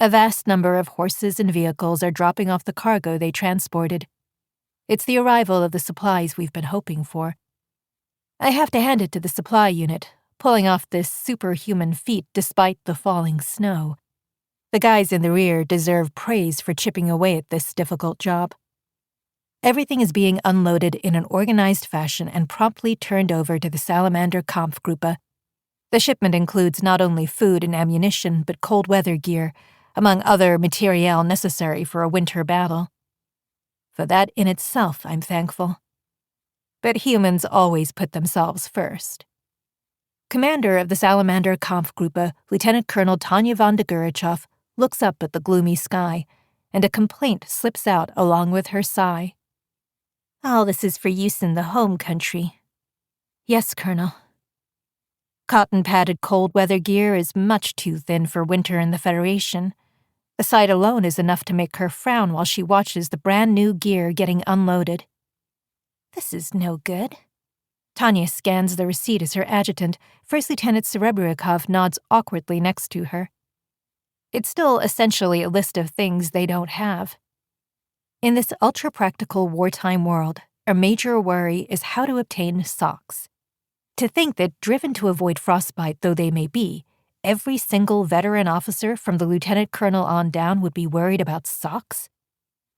A vast number of horses and vehicles are dropping off the cargo they transported. It's the arrival of the supplies we've been hoping for. I have to hand it to the supply unit, pulling off this superhuman feat despite the falling snow. The guys in the rear deserve praise for chipping away at this difficult job. Everything is being unloaded in an organized fashion and promptly turned over to the Salamander Kampfgruppe. The shipment includes not only food and ammunition, but cold weather gear, among other materiel necessary for a winter battle. For that in itself, I'm thankful. But humans always put themselves first. Commander of the Salamander Kampfgruppe, Lieutenant Colonel Tanya von de Gurichow, looks up at the gloomy sky, and a complaint slips out along with her sigh. All this is for use in the home country. Yes, Colonel. Cotton-padded cold-weather gear is much too thin for winter in the Federation. The sight alone is enough to make her frown while she watches the brand-new gear getting unloaded. This is no good. Tanya scans the receipt as her adjutant, First Lieutenant Serebrikov, nods awkwardly next to her. It's still essentially a list of things they don't have. In this ultra-practical wartime world, a major worry is how to obtain socks. To think that, driven to avoid frostbite though they may be, every single veteran officer from the lieutenant colonel on down would be worried about socks?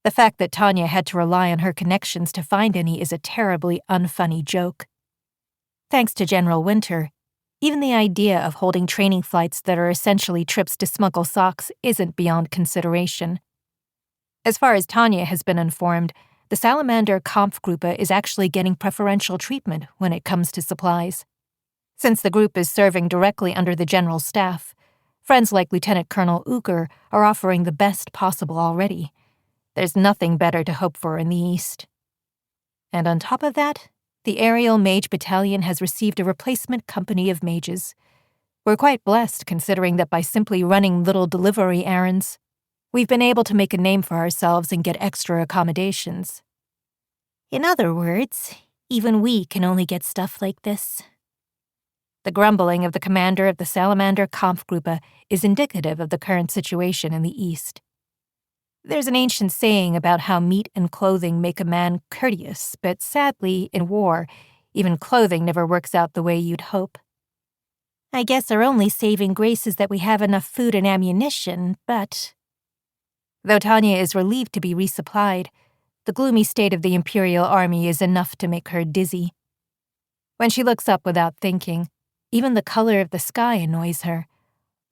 The fact that Tanya had to rely on her connections to find any is a terribly unfunny joke. Thanks to General Winter, even the idea of holding training flights that are essentially trips to smuggle socks isn't beyond consideration. As far as Tanya has been informed, the Salamander Kampfgruppe is actually getting preferential treatment when it comes to supplies. Since the group is serving directly under the General Staff, friends like Lieutenant Colonel Uker are offering the best possible already. There's nothing better to hope for in the East. And on top of that, the Aerial Mage Battalion has received a replacement company of mages. We're quite blessed considering that by simply running little delivery errands, we've been able to make a name for ourselves and get extra accommodations. In other words, even we can only get stuff like this. The grumbling of the commander of the Salamander Kampfgruppe is indicative of the current situation in the East. There's an ancient saying about how meat and clothing make a man courteous, but sadly, in war, even clothing never works out the way you'd hope. I guess our only saving grace is that we have enough food and ammunition, but... Though Tanya is relieved to be resupplied, the gloomy state of the Imperial Army is enough to make her dizzy. When she looks up without thinking, even the color of the sky annoys her,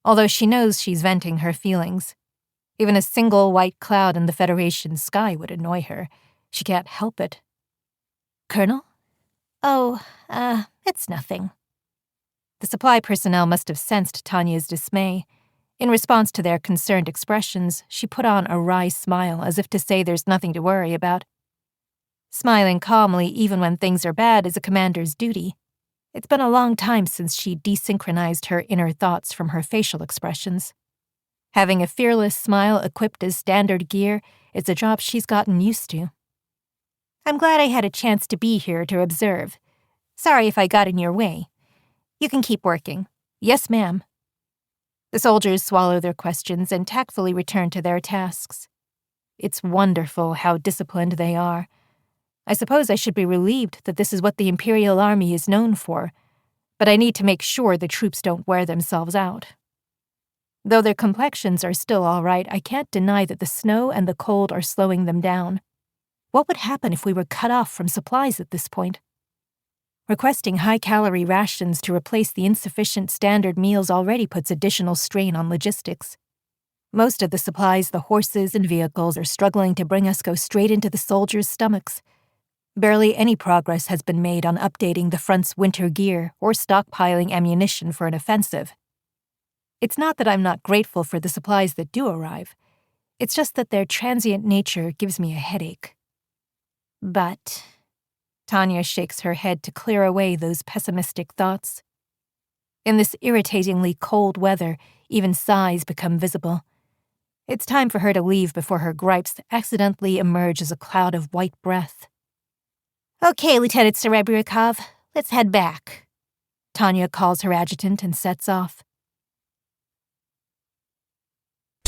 although she knows she's venting her feelings. Even a single white cloud in the Federation's sky would annoy her. She can't help it. Colonel? Oh, it's nothing. The supply personnel must have sensed Tanya's dismay. In response to their concerned expressions, she put on a wry smile as if to say there's nothing to worry about. Smiling calmly even when things are bad is a commander's duty. It's been a long time since she desynchronized her inner thoughts from her facial expressions. Having a fearless smile equipped as standard gear is a job she's gotten used to. I'm glad I had a chance to be here to observe. Sorry if I got in your way. You can keep working. Yes, ma'am. The soldiers swallow their questions and tactfully return to their tasks. It's wonderful how disciplined they are. I suppose I should be relieved that this is what the Imperial Army is known for, but I need to make sure the troops don't wear themselves out. Though their complexions are still all right, I can't deny that the snow and the cold are slowing them down. What would happen if we were cut off from supplies at this point? Requesting high-calorie rations to replace the insufficient standard meals already puts additional strain on logistics. Most of the supplies the horses and vehicles are struggling to bring us go straight into the soldiers' stomachs. Barely any progress has been made on updating the front's winter gear or stockpiling ammunition for an offensive. It's not that I'm not grateful for the supplies that do arrive. It's just that their transient nature gives me a headache. But... Tanya shakes her head to clear away those pessimistic thoughts. In this irritatingly cold weather, even sighs become visible. It's time for her to leave before her gripes accidentally emerge as a cloud of white breath. Okay, Lieutenant Serebrikov, let's head back. Tanya calls her adjutant and sets off.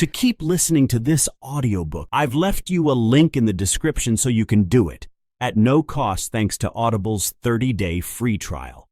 to keep listening to this audiobook. I've left you a link in the description so you can do it, at no cost thanks to Audible's 30-day free trial.